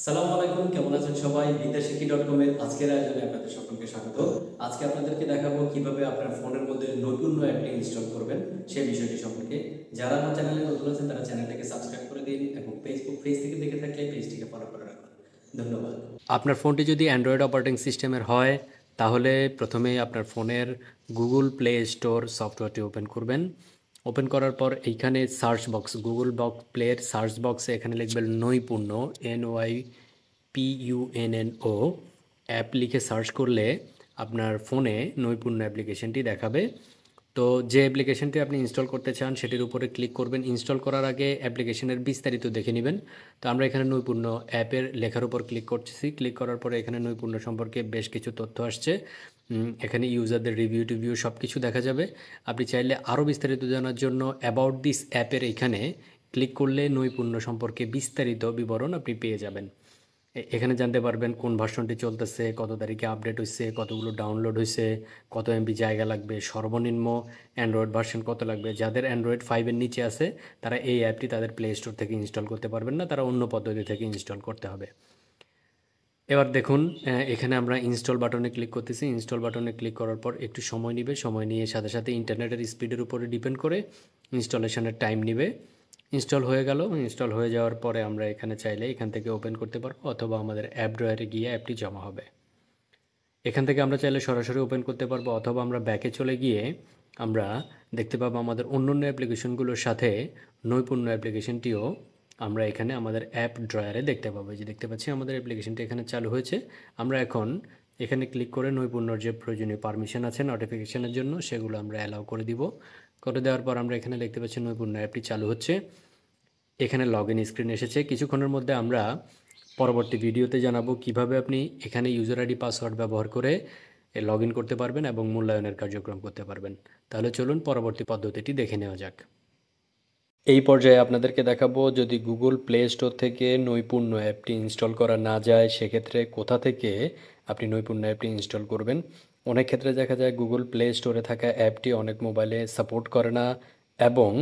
আসসালামু আলাইকুম, কেমন আছেন সবাই? বিদ্যাশিক্ষী.com এর আজকের আয়োজনে আপনাদের সকলকে স্বাগত। আজকে আপনাদেরকে দেখাবো কিভাবে আপনার ফোনের মধ্যে নৈপুণ্য অ্যাপটি ইনস্টল করবেন সেই বিষয়টি সম্পর্কে। যারা আমার চ্যানেলে নতুন আছেন তারা চ্যানেলটাকে সাবস্ক্রাইব করে দিন এবং ফেসবুক পেজ থেকে দেখে থাকলে পেজটিকে ফলো করে রাখুন। ধন্যবাদ। আপনার ফোনটি যদি অ্যান্ড্রয়েড অপারেটিং সিস্টেমের হয় তাহলে প্রথমেই আপনার ফোনের গুগল প্লে স্টোর সফটওয়্যারটি ওপেন করবেন। ওপেন করার পর এইখানে সার্চ বক্স, গুগল প্লের সার্চ বক্সে এখানে লিখবেন নৈপুণ্য, NYPUNNO অ্যাপ লিখে সার্চ করলে আপনার ফোনে নৈপুণ্য অ্যাপ্লিকেশনটি দেখাবে। তো যে অ্যাপ্লিকেশনটি আপনি ইনস্টল করতে চান সেটির উপরে ক্লিক করবেন। ইনস্টল করার আগে অ্যাপ্লিকেশনের বিস্তারিত দেখে নেবেন। তো আমরা এখানে নৈপুণ্য অ্যাপের লেখার উপর ক্লিক করতেছি। ক্লিক করার পরে এখানে নৈপুণ্য সম্পর্কে বেশ কিছু তথ্য আসছে। এখানে ইউজারদের রিভিউ টিভিউ সব কিছু দেখা যাবে। আপনি চাইলে আরও বিস্তারিত জানার জন্য অ্যাবাউট দিস অ্যাপের এখানে ক্লিক করলে নৈপুণ্য সম্পর্কে বিস্তারিত বিবরণ আপনি পেয়ে যাবেন। এখানে জানতে পারবেন কোন ভার্সনটি চলতেছে, কত তারিখে আপডেট হয়েছে, কতগুলো ডাউনলোড হয়েছে, কত এমবি জায়গা লাগবে, সর্বনিম্ন অ্যান্ড্রয়েড ভার্সন কত লাগবে। যাদের অ্যান্ড্রয়েড 5-এর নিচে আছে তারা এই অ্যাপটি তাদের প্লে স্টোর থেকে ইনস্টল করতে পারবেন না, তারা অন্য পদ্ধতি থেকে ইনস্টল করতে হবে। এবার দেখুন, এখানে আমরা ইনস্টল বাটনে ক্লিক করতেছি। ইনস্টল বাটনে ক্লিক করার পর একটু সময় নেবে, সময় নিয়ে সাথে সাথে ইন্টারনেটের স্পিডের উপরে ডিপেন্ড করে ইনস্টলেশনের টাইম নেবে। ইনস্টল হয়ে গেল। ইনস্টল হয়ে যাওয়ার পরে আমরা এখানে চাইলে এখান থেকে ওপেন করতে পারবো অথবা আমাদের অ্যাপ ড্রয়ারে গিয়ে অ্যাপটি জমা হবে। এখান থেকে আমরা চাইলে সরাসরি ওপেন করতে পারবো অথবা আমরা ব্যাকে চলে গিয়ে আমরা দেখতে পাবো আমাদের অন্যান্য অ্যাপ্লিকেশনগুলোর সাথে নৈপুণ্য অ্যাপ্লিকেশনটিও আমরা এখানে আমাদের অ্যাপ ড্রয়ারে দেখতে পাবো। যে দেখতে পাচ্ছি আমাদের অ্যাপ্লিকেশনটি এখানে চালু হয়েছে। আমরা এখন এখানে ক্লিক করে নৈপুণ্যর যে প্রয়োজনীয় পারমিশন আছে নোটিফিকেশনের জন্য সেগুলো আমরা অ্যালাউ করে দিব। করে দেওয়ার পর আমরা এখানে দেখতে পাচ্ছি নৈপুণ্য অ্যাপটি চালু হচ্ছে। এখানে লগ ইন স্ক্রিন এসেছে। কিছুক্ষণের মধ্যে আমরা পরবর্তী ভিডিওতে জানাবো কিভাবে আপনি এখানে ইউজার আইডি পাসওয়ার্ড ব্যবহার করে লগ ইন করতে পারবেন এবং মূল্যায়নের কার্যক্রম করতে পারবেন। তাহলে চলুন পরবর্তী পদ্ধতিটি দেখে নেওয়া যাক। এই পর্যায়ে আপনাদেরকে দেখাবো যদি গুগল প্লে স্টোর থেকে নৈপুণ্য অ্যাপটি ইনস্টল করা না যায় সেক্ষেত্রে কোথা থেকে আপনি নৈপুণ্য অ্যাপটি ইনস্টল করবেন। অনেক ক্ষেত্রে দেখা যায় গুগল প্লে স্টোরে থাকা অ্যাপটি অনেক মোবাইলে সাপোর্ট করে না এবং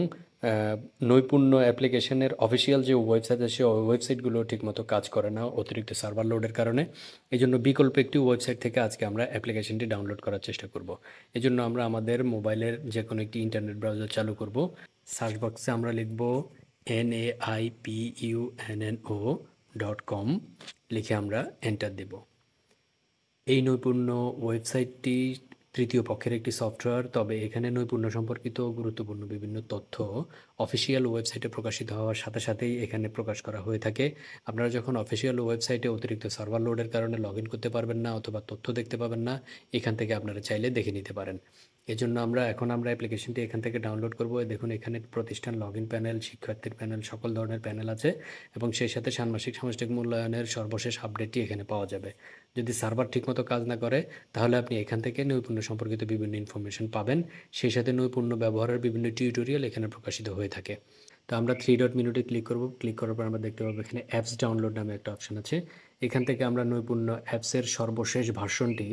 নৈপুণ্য অ্যাপ্লিকেশনের অফিসিয়াল যে ওয়েবসাইট আছে ওই ওয়েবসাইটগুলো ঠিকমতো কাজ করে না অতিরিক্ত সার্ভার লোডের কারণে। এই জন্য বিকল্প একটি ওয়েবসাইট থেকে আজকে আমরা অ্যাপ্লিকেশনটি ডাউনলোড করার চেষ্টা করব। এজন্য আমরা আমাদের মোবাইলের যে কোনো একটি ইন্টারনেট ব্রাউজার চালু করব। সার্চ বক্সে আমরা লিখব NAIPUNNO.com লিখে আমরা এন্টার দেব। এই নৈপুণ্য ওয়েবসাইটটি তৃতীয় পক্ষের একটি সফটওয়্যার, তবে এখানে নৈপুণ্য সম্পর্কিত গুরুত্বপূর্ণ বিভিন্ন তথ্য অফিসিয়াল ওয়েবসাইটে প্রকাশিত হওয়ার সাথে সাথেই এখানে প্রকাশ করা হয়ে থাকে। আপনারা যখন অফিসিয়াল ওয়েবসাইটে অতিরিক্ত সার্ভার লোডের কারণে লগ ইন করতে পারবেন না অথবা তথ্য দেখতে পাবেন না, এখান থেকে আপনারা চাইলে দেখে নিতে পারেন। এজন্য আমরা অ্যাপ্লিকেশনটি এখান থেকে ডাউনলোড করব। দেখুন এখানে প্রতিষ্ঠান লগ ইন প্যানেল, শিক্ষার্থীর প্যানেল, সকল ধরনের প্যানেল আছে এবং সেই সাথে ষান্মাসিক সামষ্টিক মূল্যায়নের সর্বশেষ আপডেটটি এখানে পাওয়া যাবে। যদি সার্ভার ঠিকমতো কাজ না করে তাহলে আপনি এখান থেকে নৈপুণ্য সম্পর্কিত বিভিন্ন ইনফরমেশন পাবেন। সেই সাথে নৈপুণ্য ব্যবহারের বিভিন্ন টিউটোরিয়াল এখানে প্রকাশিত হয়ে থাকে। তো আমরা 3 ডট মেনুতে ক্লিক করব। ক্লিক করার পর আমরা দেখতে পাবো এখানে অ্যাপস ডাউনলোড নামে একটা অপশন আছে। এখান থেকে আমরা নৈপুণ্য অ্যাপসের সর্বশেষ ভার্সনটি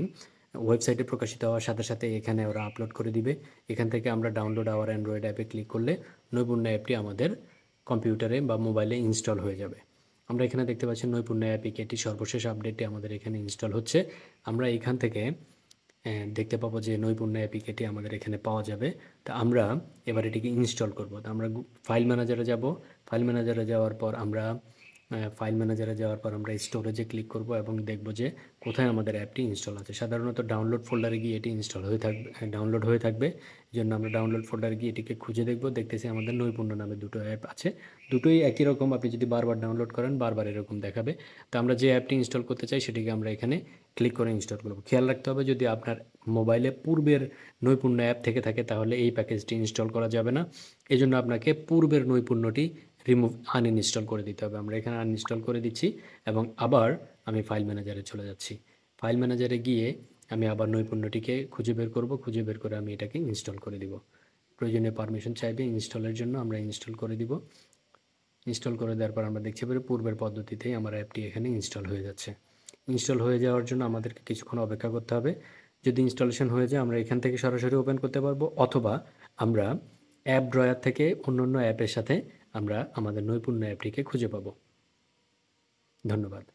ওয়েবসাইটে প্রকাশিত হওয়ার সাথে সাথে এখানে ওরা আপলোড করে দিবে। এখান থেকে আমরা ডাউনলোড আওয়ার অ্যান্ড্রয়েড অ্যাপে ক্লিক করলে নৈপুণ্য অ্যাপটি আমাদের কম্পিউটারে বা মোবাইলে ইনস্টল হয়ে যাবে। আমরা এখানে দেখতে পাচ্ছি নৈপুণ্য অ্যাপিকেটি সর্বশেষ আপডেটটি আমাদের এখানে ইনস্টল হচ্ছে। আমরা এখান থেকে দেখতে পাবো যে নৈপুণ্য অ্যাপিকেটি আমাদের এখানে পাওয়া যাবে। তো আমরা এবার এটিকে ইনস্টল করব। তো আমরা ফাইল ম্যানেজারে যাব। ফাইল ম্যানেজারে যাওয়ার পর আমরা স্টোরেজে ক্লিক করব এবং দেখব যে কোথায় আমাদের অ্যাপটি ইনস্টল আছে। সাধারণত ডাউনলোড ফোল্ডারে গিয়ে এটি ডাউনলোড হয়ে থাকবে। এই জন্য আমরা ডাউনলোড ফোল্ডারে গিয়ে এটিকে খুঁজে দেখব। দেখতেছি আমাদের নৈপুণ্য নামে দুটো অ্যাপ আছে। দুটোই একই রকম, আপনি যদি বারবার ডাউনলোড করেন বারবার এরকম দেখাবে। তো আমরা যে অ্যাপটি ইনস্টল করতে চাই সেটিকে আমরা এখানে ক্লিক করে ইনস্টল করব। খেয়াল রাখতে হবে যদি আপনার মোবাইলে পূর্বের নৈপুণ্য অ্যাপ থেকে থাকে তাহলে এই প্যাকেজটি ইনস্টল করা যাবে না। এজন্য আপনাকে পূর্বের নৈপুণ্যটি আনইনস্টল করে দিতে হবে। আমরা এখানে আনইনস্টল করে দিচ্ছি এবং আবার আমি ফাইল ম্যানেজারে চলে যাচ্ছি। ফাইল ম্যানেজারে গিয়ে আমি আবার নৈপুণ্যটিকে খুঁজে বের করব। খুঁজে বের করে আমি এটাকে ইনস্টল করে দিব। প্রয়োজনীয় পারমিশন চাইবে ইনস্টলের জন্য, আমরা ইনস্টল করে দিব। ইনস্টল করে দেওয়ার পর আমরা দেখতে পারি পূর্বের পদ্ধতিতেই আমার অ্যাপটি এখানে ইনস্টল হয়ে যাচ্ছে। ইনস্টল হয়ে যাওয়ার জন্য আমাদেরকে কিছুক্ষণ অপেক্ষা করতে হবে। যদি ইনস্টলেশন হয়ে যায় আমরা এখান থেকে সরাসরি ওপেন করতে পারবো অথবা আমরা অ্যাপ ড্রয়ার থেকে অন্যান্য অ্যাপের সাথে আমরা আমাদের নৈপুণ্য অ্যাপটিকে খুঁজে পাবো। ধন্যবাদ।